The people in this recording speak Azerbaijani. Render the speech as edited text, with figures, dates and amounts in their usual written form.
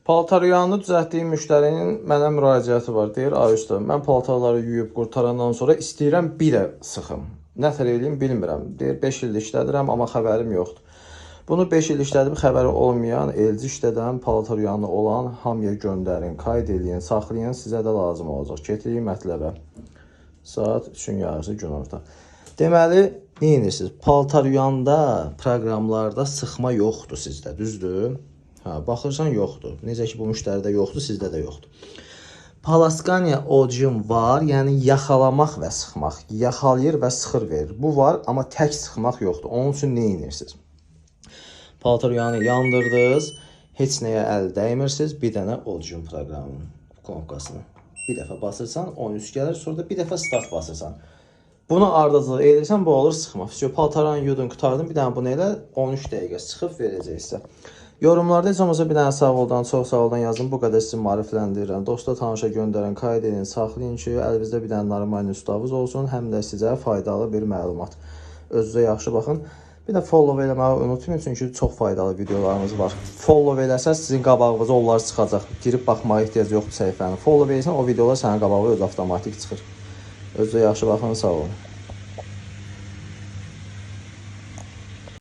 Paltaryanı düzəltdiyim müştərinin mənə müraciəti var. Deyir, ay usta, mən paltarları yuyub qurtarandan sonra istəyirəm bir də sıxım. Nətər eləyim bilmirəm. Deyir, 5 il işlədirəm, amma xəbərim yoxdur. Bunu 5 il işlədib xəbəri olmayan, elci işlədən, paltaryanı olan hamıya göndərin, qayd eləyin, saxlayın, sizə də lazım olacaq. Getirin mətləbə. Saat 3-ün yarısı günorta. Deməli, nə edirsiniz? Paltaryanda, proqramlarda sıxma yoxdur sizdə, düzdür? Baxırsan yoxdur. Necə ki bu müştəridə yoxdur, sizdə də yoxdur. Palaskania Ojim var, yəni yaxalamaq və sıxmaq. Yaxalayır və sıxır verir. Bu var, amma tək sıxmaq yoxdur. Onun üçün nə edirsiniz? Paltaryanı yandırdınız, heç nəyə əl dəymirsiniz. Bir dənə Ojim proqramının knopkasını bir dəfə basırsan, 13 gəlir, sonra da bir dəfə start basırsan. Bunu ardıcılıq edirsən, bu olur sıxma. Paltaranı yudun, qutardın, bir dənə bunu elə 13 dəqiqə sıxıb verəcəksə. Yorumlarda heç olmasa bir dənə sağ oldan, çox sağ oldan yazın. Bu qədər sizi maarifləndirirəm. Dosta, tanışa göndərin, qayd edin, saxlayın ki, əlinizdə bir dənə normal ustavız olsun, həm də sizə faydalı bir məlumat. Özünüzə yaxşı baxın. Bir də follow eləməyi unutmayın, çünki çox faydalı videolarımız var. Follow eləsəz sizin qabağınıza onlar çıxacaq. Girib baxmağa ehtiyac yoxdur səhifənin. Follow eləsən o videolar sənin qabağına öz avtomatik çıxır. Özünüzə yaxşı baxın, sağ olun.